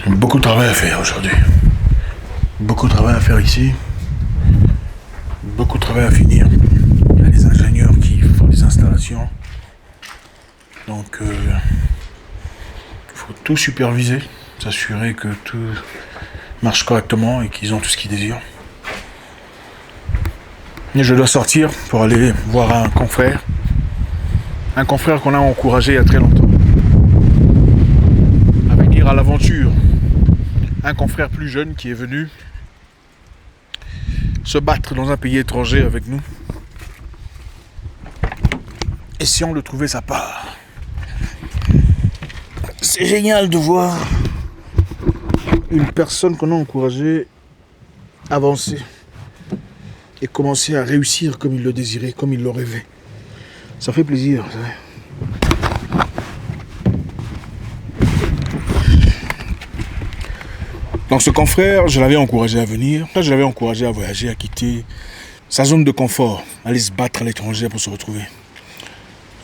Beaucoup de travail à faire aujourd'hui. Beaucoup de travail à faire ici. Beaucoup de travail à finir. Il y a des ingénieurs qui font des installations. Donc, il faut tout superviser, s'assurer que tout marche correctement et qu'ils ont tout ce qu'ils désirent. Et je dois sortir pour aller voir un confrère qu'on a encouragé il y a très longtemps à venir à l'aventure. Un confrère plus jeune qui est venu se battre dans un pays étranger avec nous. Essayons de trouver sa part. C'est génial de voir une personne qu'on a encouragée avancer et commencer à réussir comme il le désirait, comme il le rêvait. Ça fait plaisir, vous savez. Donc ce confrère, je l'avais encouragé à venir. Là, je l'avais encouragé à voyager, à quitter sa zone de confort, aller se battre à l'étranger pour se retrouver.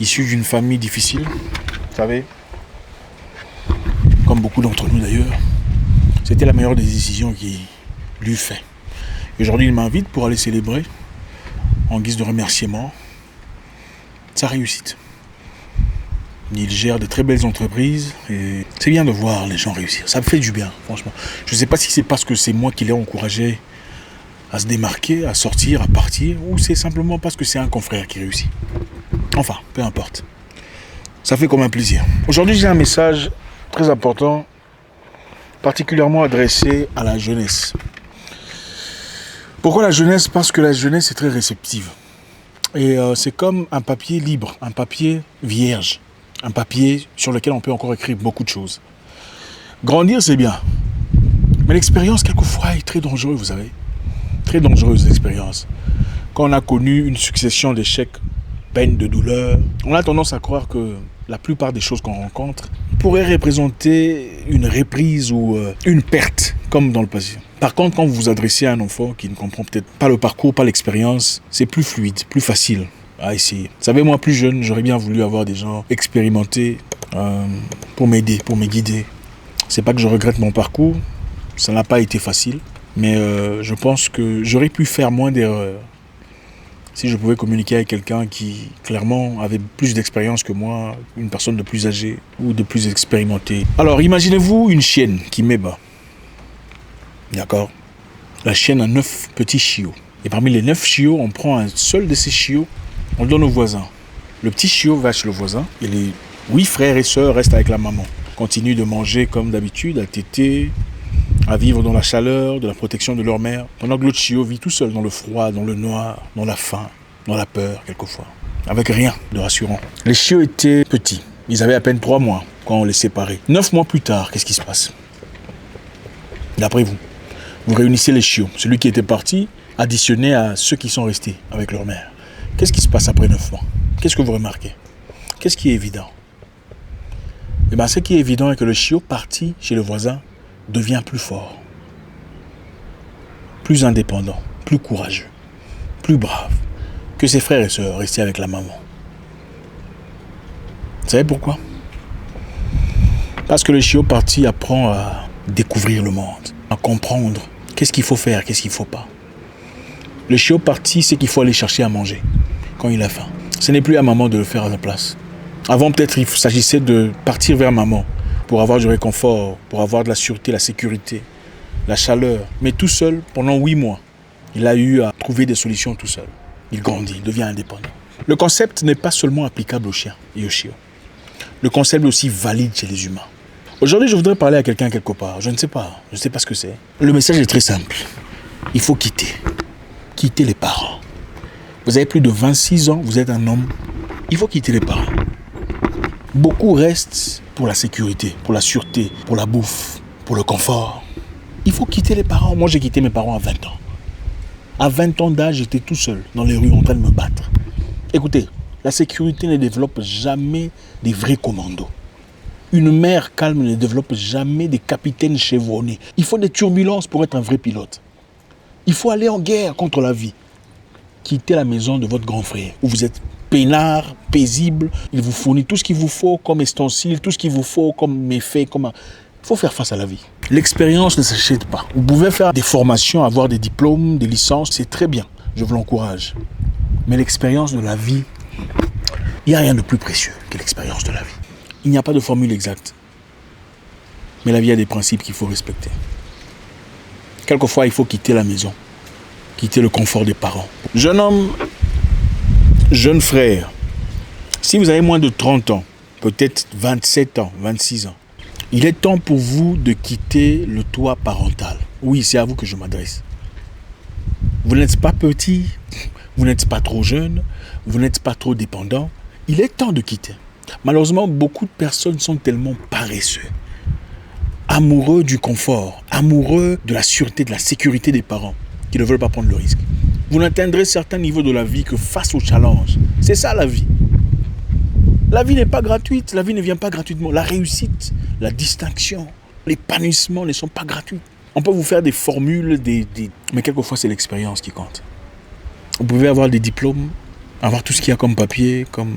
Issu d'une famille difficile, vous savez, comme beaucoup d'entre nous d'ailleurs, c'était la meilleure des décisions qu'il lui fait. Et aujourd'hui, il m'invite pour aller célébrer, en guise de remerciement, sa réussite. Il gère de très belles entreprises et c'est bien de voir les gens réussir. Ça me fait du bien, franchement. Je ne sais pas si c'est parce que c'est moi qui l'ai encouragé à se démarquer, à sortir, à partir, ou c'est simplement parce que c'est un confrère qui réussit. Enfin, peu importe. Ça fait comme un plaisir. Aujourd'hui, j'ai un message très important, particulièrement adressé à la jeunesse. Pourquoi la jeunesse ? Parce que la jeunesse est très réceptive. Et c'est comme un papier libre, un papier vierge. Un papier sur lequel on peut encore écrire beaucoup de choses. Grandir, c'est bien. Mais l'expérience, quelquefois, est très dangereuse, vous savez. Très dangereuse, l'expérience. Quand on a connu une succession d'échecs, peines, de douleurs, on a tendance à croire que la plupart des choses qu'on rencontre pourraient représenter une reprise ou une perte, comme dans le passé. Par contre, quand vous vous adressez à un enfant qui ne comprend peut-être pas le parcours, pas l'expérience, c'est plus fluide, plus facile à essayer. Vous savez, moi, plus jeune, j'aurais bien voulu avoir des gens expérimentés pour m'aider, pour me guider. C'est pas que je regrette mon parcours, ça n'a pas été facile, mais je pense que j'aurais pu faire moins d'erreurs si je pouvais communiquer avec quelqu'un qui, clairement, avait plus d'expérience que moi, une personne de plus âgée ou de plus expérimentée. Alors, imaginez-vous une chienne qui m'ébat. D'accord ? La chienne a 9 petits chiots. Et parmi les 9 chiots, on prend un seul de ces chiots, on le donne au voisin. Le petit chiot va chez le voisin et les 8 frères et sœurs restent avec la maman. Continuent de manger comme d'habitude, à téter, à vivre dans la chaleur, de la protection de leur mère, pendant que l'autre chiot vit tout seul dans le froid, dans le noir, dans la faim, dans la peur quelquefois, avec rien de rassurant. Les chiots étaient petits, ils avaient à peine 3 mois quand on les séparait. 9 mois plus tard, qu'est-ce qui se passe ? D'après vous, vous réunissez les chiots, celui qui était parti, additionné à ceux qui sont restés avec leur mère. Qu'est-ce qui se passe après 9 mois ? Qu'est-ce que vous remarquez ? Qu'est-ce qui est évident ? Eh bien, ce qui est évident est que le chiot parti chez le voisin devient plus fort, plus indépendant, plus courageux, plus brave que ses frères et sœurs restés avec la maman. Vous savez pourquoi ? Parce que le chiot parti apprend à découvrir le monde, à comprendre qu'est-ce qu'il faut faire, qu'est-ce qu'il ne faut pas. Le chiot parti sait qu'il faut aller chercher à manger quand il a faim. Ce n'est plus à maman de le faire à la place. Avant, peut-être, il s'agissait de partir vers maman pour avoir du réconfort, pour avoir de la sûreté, la sécurité, la chaleur. Mais tout seul, pendant 8 mois, il a eu à trouver des solutions tout seul. Il grandit, il devient indépendant. Le concept n'est pas seulement applicable aux chiens et aux chiots. Le concept est aussi valide chez les humains. Aujourd'hui, je voudrais parler à quelqu'un quelque part. Je ne sais pas ce que c'est. Le message est très simple. Il faut quitter. Quitter les parents. Vous avez plus de 26 ans, vous êtes un homme. Il faut quitter les parents. Beaucoup restent pour la sécurité, pour la sûreté, pour la bouffe, pour le confort. Il faut quitter les parents. Moi, j'ai quitté mes parents à 20 ans. À 20 ans d'âge, j'étais tout seul dans les rues en train de me battre. Écoutez, la sécurité ne développe jamais des vrais commandos. Une mer calme ne développe jamais des capitaines chevronnés. Il faut des turbulences pour être un vrai pilote. Il faut aller en guerre contre la vie. Quittez la maison de votre grand frère, où vous êtes peinard, paisible. Il vous fournit tout ce qu'il vous faut comme ustensile, tout ce qu'il vous faut comme méfait, Il faut faire face à la vie. L'expérience ne s'achète pas. Vous pouvez faire des formations, avoir des diplômes, des licences, c'est très bien. Je vous l'encourage. Mais l'expérience de la vie, il n'y a rien de plus précieux que l'expérience de la vie. Il n'y a pas de formule exacte. Mais la vie a des principes qu'il faut respecter. Quelquefois, il faut quitter la maison, quitter le confort des parents. Jeune homme, jeune frère, si vous avez moins de 30 ans, peut-être 27 ans, 26 ans, il est temps pour vous de quitter le toit parental. Oui, c'est à vous que je m'adresse. Vous n'êtes pas petit, vous n'êtes pas trop jeune, vous n'êtes pas trop dépendant. Il est temps de quitter. Malheureusement, beaucoup de personnes sont tellement paresseux, amoureux du confort, amoureux de la sûreté, de la sécurité des parents, qui ne veulent pas prendre le risque. Vous n'atteindrez certains niveaux de la vie que face au challenge. C'est ça la vie. La vie n'est pas gratuite, la vie ne vient pas gratuitement. La réussite, la distinction, l'épanouissement ne sont pas gratuits. On peut vous faire des formules, mais quelquefois c'est l'expérience qui compte. Vous pouvez avoir des diplômes, avoir tout ce qu'il y a comme papier, comme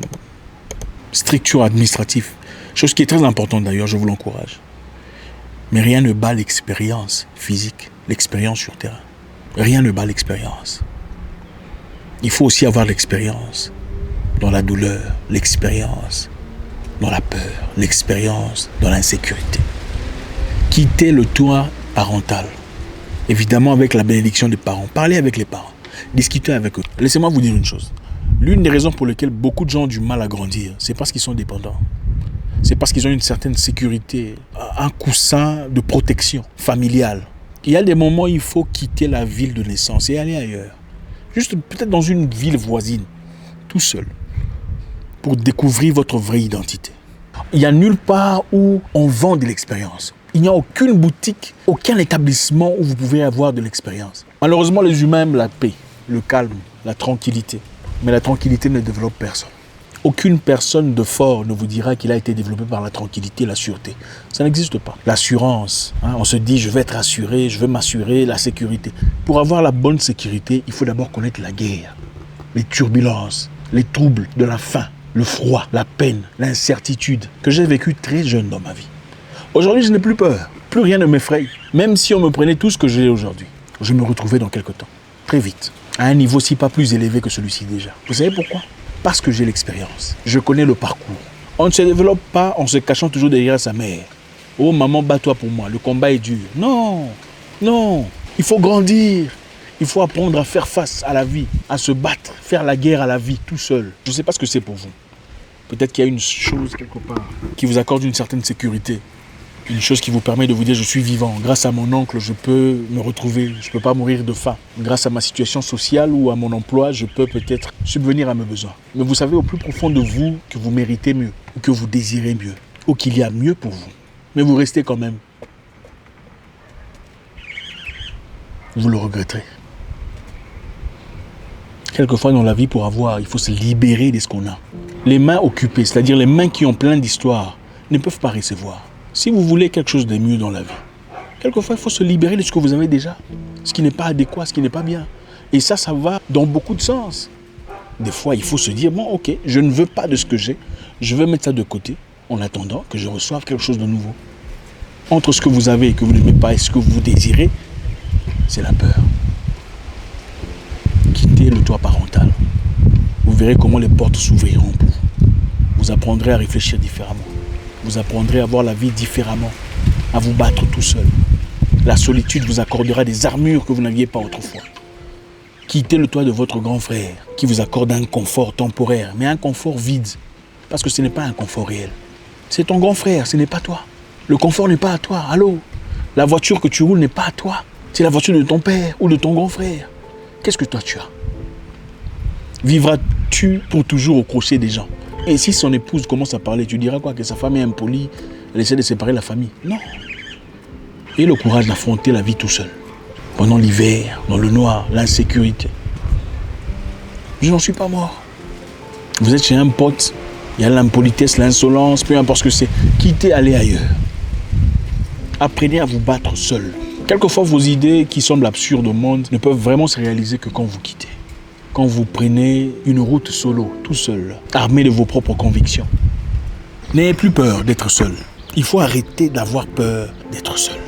structure administrative. Chose qui est très importante d'ailleurs, je vous l'encourage. Mais rien ne bat l'expérience physique, l'expérience sur terrain. Rien ne bat l'expérience. Il faut aussi avoir l'expérience dans la douleur, l'expérience dans la peur, l'expérience dans l'insécurité. Quitter le toit parental, évidemment avec la bénédiction des parents. Parlez avec les parents, discutez avec eux. Laissez-moi vous dire une chose. L'une des raisons pour lesquelles beaucoup de gens ont du mal à grandir, c'est parce qu'ils sont dépendants. C'est parce qu'ils ont une certaine sécurité, un coussin de protection familiale. Il y a des moments où il faut quitter la ville de naissance et aller ailleurs. Juste peut-être dans une ville voisine, tout seul, pour découvrir votre vraie identité. Il n'y a nulle part où on vend de l'expérience. Il n'y a aucune boutique, aucun établissement où vous pouvez avoir de l'expérience. Malheureusement, les humains aiment la paix, le calme, la tranquillité. Mais la tranquillité ne développe personne. Aucune personne de fort ne vous dira qu'il a été développé par la tranquillité, la sûreté. Ça n'existe pas. L'assurance, on se dit je vais être assuré, je veux m'assurer, la sécurité. Pour avoir la bonne sécurité, il faut d'abord connaître la guerre, les turbulences, les troubles de la faim, le froid, la peine, l'incertitude que j'ai vécu très jeune dans ma vie. Aujourd'hui, je n'ai plus peur. Plus rien ne m'effraie. Même si on me prenait tout ce que j'ai aujourd'hui, je me retrouvais dans quelque temps, très vite, à un niveau si pas plus élevé que celui-ci déjà. Vous savez pourquoi ? Parce que j'ai l'expérience. Je connais le parcours. On ne se développe pas en se cachant toujours derrière sa mère. Oh maman, bats-toi pour moi, le combat est dur. Non, non, il faut grandir. Il faut apprendre à faire face à la vie, à se battre, faire la guerre à la vie tout seul. Je ne sais pas ce que c'est pour vous. Peut-être qu'il y a une chose quelque part qui vous accorde une certaine sécurité. Une chose qui vous permet de vous dire je suis vivant. Grâce à mon oncle, je peux me retrouver. Je ne peux pas mourir de faim. Grâce à ma situation sociale ou à mon emploi, je peux peut-être subvenir à mes besoins. Mais vous savez au plus profond de vous que vous méritez mieux, ou que vous désirez mieux, ou qu'il y a mieux pour vous. Mais vous restez quand même. Vous le regretterez. Quelquefois dans la vie, pour avoir, il faut se libérer de ce qu'on a. Les mains occupées, c'est-à-dire les mains qui ont plein d'histoires, ne peuvent pas recevoir. Si vous voulez quelque chose de mieux dans la vie, quelquefois il faut se libérer de ce que vous avez déjà, ce qui n'est pas adéquat, ce qui n'est pas bien. Et ça va dans beaucoup de sens. Des fois, il faut se dire, bon, ok, je ne veux pas de ce que j'ai, je vais mettre ça de côté, en attendant que je reçoive quelque chose de nouveau. Entre ce que vous avez et que vous n'aimez pas et ce que vous désirez, c'est la peur. Quittez le toit parental. Vous verrez comment les portes s'ouvriront pour vous. Vous apprendrez à réfléchir différemment. Vous apprendrez à voir la vie différemment, à vous battre tout seul. La solitude vous accordera des armures que vous n'aviez pas autrefois. Quittez le toit de votre grand frère qui vous accorde un confort temporaire, mais un confort vide, parce que ce n'est pas un confort réel. C'est ton grand frère, ce n'est pas toi. Le confort n'est pas à toi, allô. La voiture que tu roules n'est pas à toi. C'est la voiture de ton père ou de ton grand frère. Qu'est-ce que toi tu as ? Vivras-tu pour toujours au crochet des gens ? Et si son épouse commence à parler, tu diras quoi? Que sa femme est impolie, elle essaie de séparer la famille. Non. Et le courage d'affronter la vie tout seul. Pendant l'hiver, dans le noir, l'insécurité. Je n'en suis pas mort. Vous êtes chez un pote, il y a l'impolitesse, l'insolence, peu importe ce que c'est. Quittez, allez ailleurs. Apprenez à vous battre seul. Quelquefois, vos idées qui semblent absurdes au monde ne peuvent vraiment se réaliser que quand vous quittez. Quand vous prenez une route solo, tout seul, armé de vos propres convictions. N'ayez plus peur d'être seul. Il faut arrêter d'avoir peur d'être seul.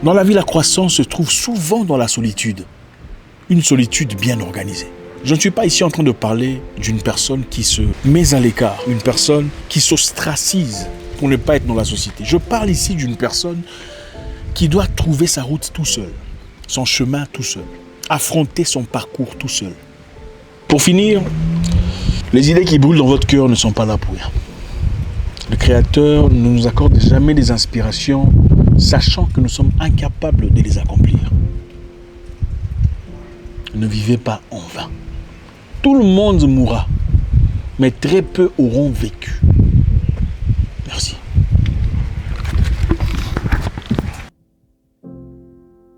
Dans la vie, la croissance se trouve souvent dans la solitude. Une solitude bien organisée. Je ne suis pas ici en train de parler d'une personne qui se met à l'écart, une personne qui s'ostracise pour ne pas être dans la société. Je parle ici d'une personne qui doit trouver sa route tout seul, son chemin tout seul, affronter son parcours tout seul. Pour finir, les idées qui brûlent dans votre cœur ne sont pas là pour rien. Le Créateur ne nous accorde jamais des inspirations, sachant que nous sommes incapables de les accomplir. Ne vivez pas en vain. Tout le monde mourra, mais très peu auront vécu.